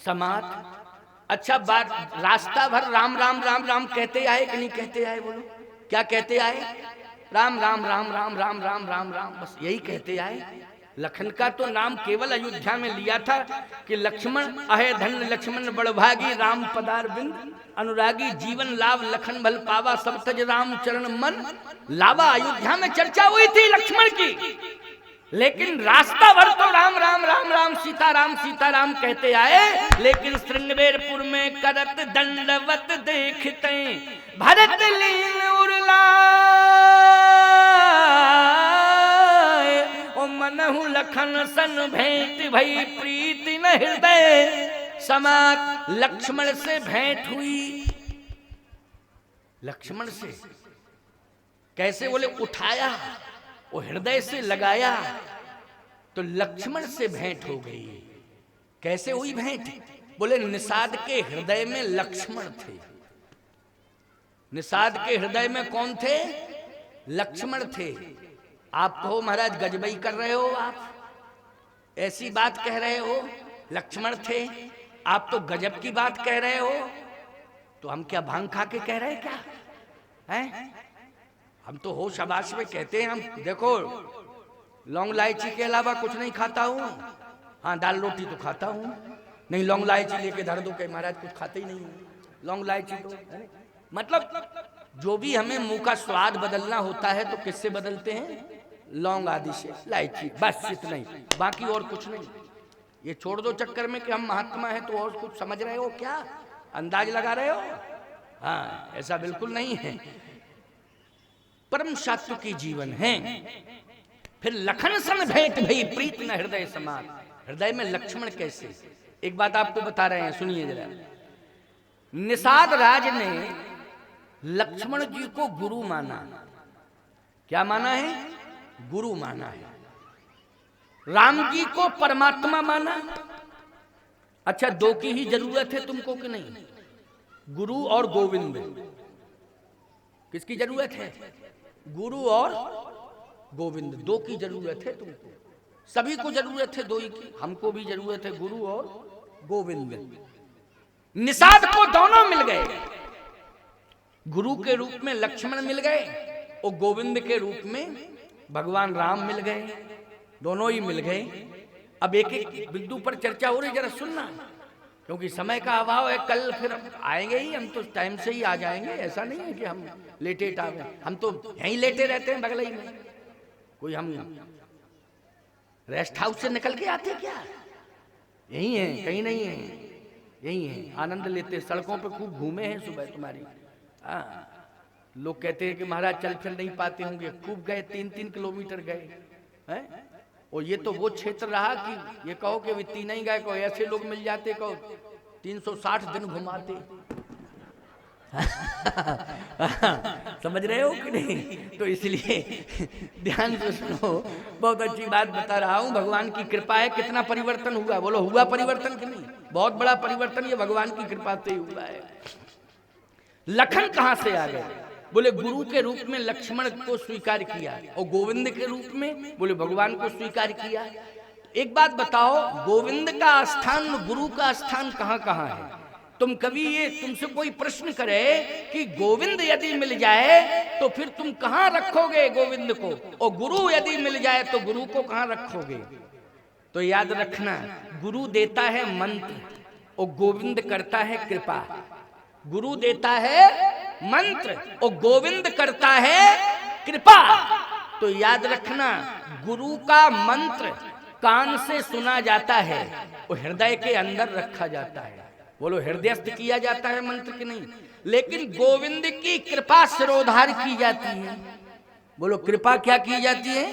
समात। अच्छा बात, रास्ता भर राम राम राम राम कहते आए कि नहीं कहते आए? बोलो क्या कहते आए? राम राम राम राम राम राम राम राम, बस यही कहते आए। लखन का तो नाम केवल अयोध्या में लिया था कि लक्ष्मण अहे धन्य लक्ष्मण बड़भागी, राम पदार बिंद अनुरागी, जीवन लाभ लखन भल पावा, सब तज राम चरण मन लावा। अयोध्या में चर्चा हुई थी लक्ष्मण की, लेकिन रास्ता भर तो राम राम राम राम सीता राम कहते आए। लेकिन श्रृंगवेरपुर में करत दंडवत देखते भरत लीन उरलाए, ओ मनहु लखन सन भेंट भई प्रीति न हृदय समात। लक्ष्मण से भेंट हुई। लक्ष्मण से कैसे? बोले उठाया, वो हृदय से लगाया, तो लक्ष्मण से भेंट हो गई। कैसे हुई भेंट? बोले निषाद के हृदय में लक्ष्मण थे। निषाद के हृदय में कौन थे? लक्ष्मण थे। आप कहो महाराज गजबई कर रहे हो, आप ऐसी बात कह रहे हो, लक्ष्मण थे, आप तो गजब की बात कह रहे हो। तो हम क्या भांग खा के कह रहे हैं क्या? हैं? हम तो होश आवास में कहते हैं। हम देखो लौंग इलायची के अलावा कुछ नहीं खाता हूँ। हाँ दाल रोटी तो खाता हूँ, नहीं लौंग इलायची लेके धर दो कि महाराज कुछ खाते ही नहीं हूँ। लौंग इलायची तो मतलब जो भी हमें मुंह का स्वाद बदलना होता है तो किससे बदलते हैं? लौंग आदि से, इलायची, बस इतना ही, बाकी और कुछ नहीं। ये छोड़ दो चक्कर में कि हम महात्मा हैं तो और कुछ समझ रहे हो क्या? अंदाज लगा रहे हो? हाँ ऐसा बिल्कुल नहीं है। परम सात्विक की जीवन है। फिर लखन सन भेंट भई प्रीत न हृदय समान। हृदय में लक्ष्मण कैसे? एक बात आपको बता रहे हैं, सुनिए जरा। निषाद राज ने लक्ष्मण जी को गुरु माना। क्या माना है? गुरु माना है। राम जी को परमात्मा माना। अच्छा दो की ही जरूरत है तुमको कि नहीं? गुरु और गोविंद। किसकी जरूरत है? गुरु और गोविंद, दो की जरूरत है तुमको। सभी को जरूरत है दो ही की, हमको भी जरूरत है गुरु और गोविंद। निषाद को दोनों मिल गए। गुरु के रूप में लक्ष्मण मिल गए और गोविंद के रूप में भगवान राम मिल गए। दोनों ही मिल गए। अब एक एक बिंदु पर चर्चा हो रही, जरा सुनना, क्योंकि समय का अभाव है। कल फिर आएंगे ही, हम तो टाइम से ही आ जाएंगे। ऐसा नहीं है कि हम लेटेट आ गए, हम तो यहीं लेटे रहते हैं बगल ही में। कोई हम रेस्ट हाउस से निकल के आते क्या? यही है, कहीं नहीं है, यही है। आनंद लेते, सड़कों पे खूब घूमे हैं सुबह तुम्हारी। लोग कहते हैं कि महाराज चल फिर नहीं पाते होंगे, खूब गए, 3-3 किलोमीटर गए हैं। और ये तो वो क्षेत्र रहा कि ये कहो कि तीन ही गए, कहो ऐसे लोग मिल जाते, कहो 360 दिन घुमाते। समझ रहे हो कि नहीं? तो इसलिए ध्यान से सुनो, बहुत अच्छी बात बता रहा हूं। भगवान की कृपा है। कितना परिवर्तन हुआ? बोलो हुआ परिवर्तन कि नहीं? बहुत बड़ा परिवर्तन ये भगवान की कृपा से हुआ है। लखन कहां से आ गए? बोले गुरु के रूप में लक्ष्मण को स्वीकार किया, और गोविंद के रूप में बोले भगवान को स्वीकार किया। एक बात बताओ, गोविंद का स्थान, गुरु का स्थान कहां कहां है? तुम कभी ये तुमसे कोई प्रश्न करे कि गोविंद यदि मिल जाए तो फिर तुम कहां रखोगे गोविंद को, और गुरु यदि मिल जाए तो गुरु को कहां रखोगे? तो याद रखना, गुरु देता है मंत्र और गोविंद करता है कृपा। गुरु देता है मंत्र और गोविंद करता है कृपा। तो याद रखना, गुरु का मंत्र कान से सुना जाता है और हृदय के अंदर रखा जाता है। बोलो हृदयस्थ किया जाता है मंत्र की नहीं, लेकिन गोविंद की कृपा सिरोधार की जाती है। बोलो कृपा क्या की जाती है?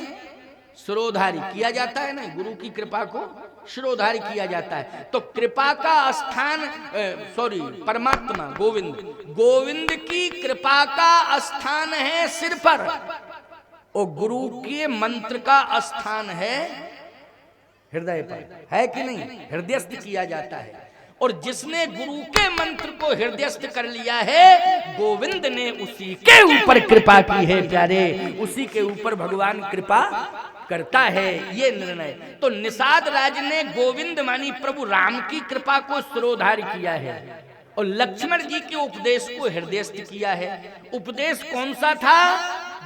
सिरोधारी किया जाता है ना, गुरु की कृपा को शिरोधारी किया जाता है। तो कृपा का स्थान, परमात्मा गोविंद, गोविंद की कृपा का स्थान है सिर पर, और गुरु के मंत्र का स्थान है हृदय पर। है कि नहीं? हृदयस्थ किया जाता है। और जिसने गुरु के मंत्र को हृदयस्थ कर लिया है, गोविंद ने उसी के ऊपर कृपा की है प्यारे, उसी के ऊपर भगवान कृपा करता है, ये निर्णय। तो निषाद राज ने गोविंद मानी प्रभु राम की कृपा को सिरोधार्य किया है और लक्ष्मण जी के उपदेश को हृदयस्थ किया है। उपदेश कौन सा था?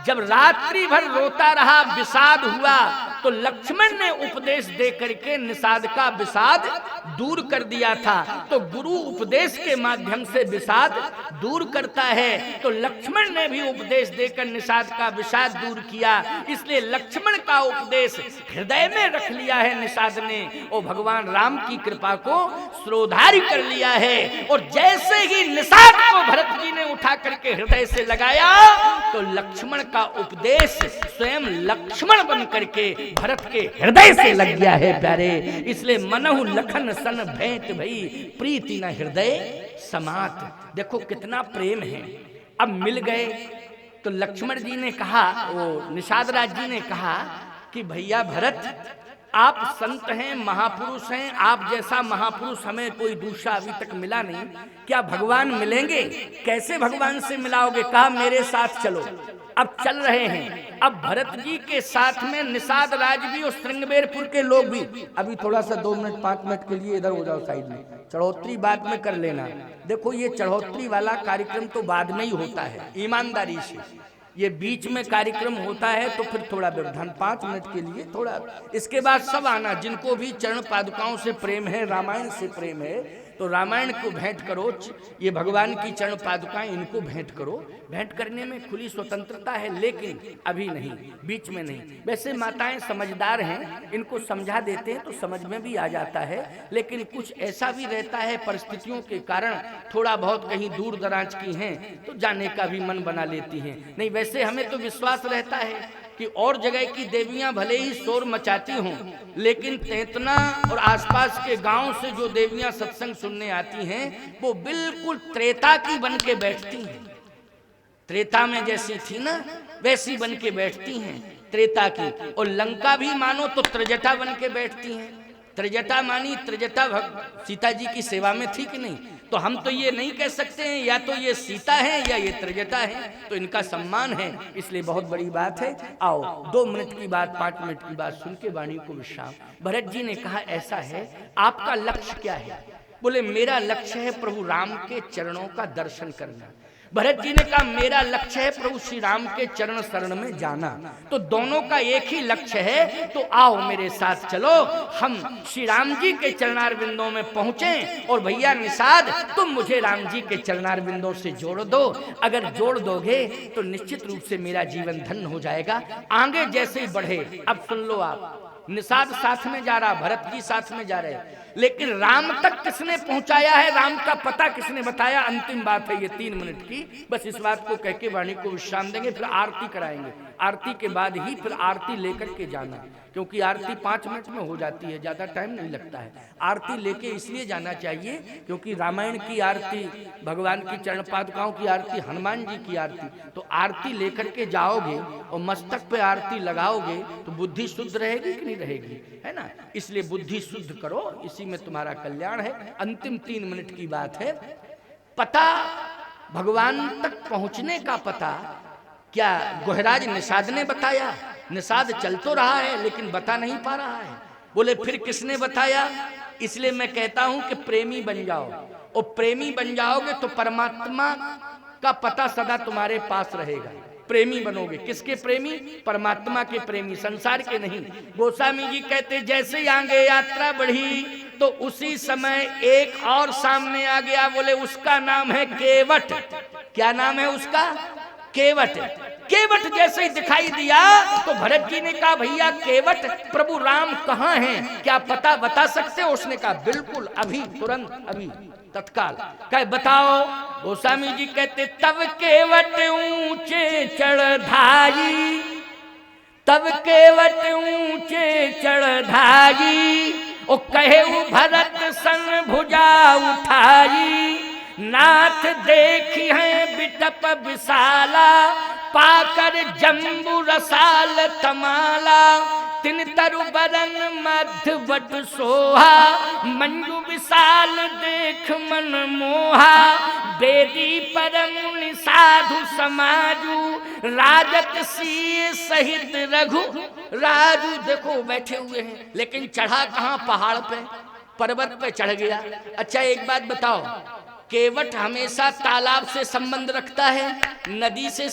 जब रात्रि भर रोता रहा, विषाद हुआ, तो लक्ष्मण ने उपदेश दे करके निषाद का विषाद दूर कर दिया था। तो गुरु उपदेश के माध्यम से विषाद दूर करता है, तो लक्ष्मण ने भी उपदेश देकर निषाद का विषाद दूर किया। इसलिए लक्ष्मण का उपदेश हृदय में रख लिया है निषाद ने, और भगवान राम की कृपा को श्रोधार्य कर लिया है। और जैसे ही निषाद को भरत जी ने उठा करके हृदय से लगाया, तो लक्ष्मण का उपदेश स्वयं लक्ष्मण बन करके भरत के हृदय से लग गया है प्यारे। इसलिए मनहु लखन सन भेंट भई, प्रीति न हृदय समात। देखो कितना प्रेम है। अब मिल गए तो लक्ष्मण जी ने कहा, वो निषाद राज जी ने कहा कि भैया भरत, आप संत हैं, महापुरुष हैं, आप जैसा महापुरुष हमें कोई दूसरा अभी तक मिला नहीं, क्या भगवान मिलेंगे? कैसे भगवान से मिलाओगे? कहा मेरे साथ चलो। अब चल रहे हैं। अब भरत जी के साथ में निषाद राज भी और श्रृंगबेरपुर के लोग भी। अभी थोड़ा सा 2 मिनट 5 मिनट के लिए इधर हो जाओ साइड में, चढ़ोतरी बाद में कर लेना। देखो ये चढ़ोतरी वाला कार्यक्रम तो बाद में ही होता है, ईमानदारी से। ये बीच में कार्यक्रम होता है तो फिर थोड़ा व्यवधान 5 मिनट के लिए थोड़ा, इसके बाद सब आना। जिनको भी चरण पादुकाओं से प्रेम है, रामायण से प्रेम है, तो रामायण को भेंट करो। ये भगवान की चरण पादुकाएं, इनको भेंट करो। भेंट करने में खुली स्वतंत्रता है, लेकिन अभी नहीं, बीच में नहीं। वैसे माताएं समझदार हैं, इनको समझा देते हैं तो समझ में भी आ जाता है। लेकिन कुछ ऐसा भी रहता है, परिस्थितियों के कारण थोड़ा बहुत कहीं दूर दराज की हैं तो जाने का भी मन बना लेती हैं। नहीं, वैसे हमें तो विश्वास रहता है कि और जगह की देवियां भले ही शोर मचाती हों, लेकिन तेतना और आसपास के गांव से जो देवियां सत्संग सुनने आती हैं, वो बिल्कुल त्रेता की बन के बैठती हैं। त्रेता में जैसी थी ना, वैसी बन के बैठती हैं, त्रेता की। और लंका भी मानो तो त्रिजटा बन के बैठती हैं। त्रिजटा मानी, त्रिजटा सीता जी की सेवा में थी कि नहीं? तो हम तो ये नहीं कह सकते हैं या तो ये सीता है या ये त्रिजटा है, तो इनका सम्मान है, इसलिए बहुत बड़ी बात है। आओ 2 मिनट की बात, 5 मिनट की बात सुन के वाणी को विश्राम। भरत जी ने कहा ऐसा है, आपका लक्ष्य क्या है? बोले मेरा लक्ष्य है प्रभु राम के चरणों का दर्शन करना। भरत जी ने कहा मेरा लक्ष्य है प्रभु श्री राम के चरण शरण में जाना। तो दोनों का एक ही लक्ष्य है, तो आओ मेरे साथ चलो, हम श्री राम जी के चरणार बिंदों में पहुंचे। और भैया निषाद, तुम मुझे राम जी के चरणार बिंदों से जोड़ दो। अगर जोड़ दोगे तो निश्चित रूप से मेरा जीवन धन्य हो जाएगा। आगे जैसे ही बढ़े, अब सुन लो आप, निषाद साथ में जा रहा, भरत जी साथ में जा रहे, लेकिन राम तक किसने पहुंचाया है, राम का पता किसने बताया? अंतिम बात है ये 3 मिनट की, बस इस बात को कह के वाणी को विश्राम देंगे, फिर आरती कराएंगे। आरती के बाद ही फिर आरती लेकर के जाना, क्योंकि आरती 5 मिनट में हो जाती है, ज्यादा टाइम नहीं लगता है। आरती लेके इसलिए जाना चाहिए क्योंकि रामायण की आरती, भगवान की चरण पादुकाओं की आरती, हनुमान जी की आरती, तो आरती लेकर के जाओगे और मस्तक पे आरती लगाओगे तो बुद्धि शुद्ध रहेगी कि नहीं रहेगी, है ना? इसलिए बुद्धि शुद्ध करो, इसी में तुम्हारा कल्याण है। अंतिम 3 मिनट की बात है। पता, भगवान तक पहुंचने का पता क्या गोहराज निषाद ने बताया? निषाद चल तो रहा है लेकिन बता नहीं पा रहा है। बोले फिर किसने बताया? इसलिए मैं कहता हूं कि प्रेमी बन जाओ, और प्रेमी बन जाओगे तो परमात्मा का पता सदा तुम्हारे पास रहेगा। प्रेमी बनोगे, किसके प्रेमी? परमात्मा के प्रेमी, संसार के नहीं। गोस्वामी जी कहते जैसे ही आगे यात्रा बढ़ी तो उसी समय एक और सामने आ गया। बोले उसका नाम है केवट। क्या नाम है उसका? केवट। केवट जैसे ही दिखाई दिया तो भरत जी ने कहा भैया केवट, प्रभु राम कहाँ हैं, क्या पता बता सकते हो? उसने कहा बिल्कुल, अभी, तुरंत, अभी, तत्काल। कहे बताओ। गोस्वामी जी कहते तब केवट ऊंचे चढ़ाई, तब केवट ऊंचे चढ़ाई, ओ कहे भरत सन भुजा उठाई, नाथ देखी है बिटप विशाला, पाकर जम्बू रसाल तमाला, तिन तरु बरन मध्य बट सोहा, मंजू विशाल देख मन मोहा, बेदी परम साधु समाजू, राजत सी सहित रघु राजू। देखो बैठे हुए हैं, लेकिन चढ़ा कहाँ? पहाड़ पे, पर्वत पे चढ़ गया। अच्छा एक बात बताओ, केवट हमेशा तालाब से संबंध रखता है, नदी से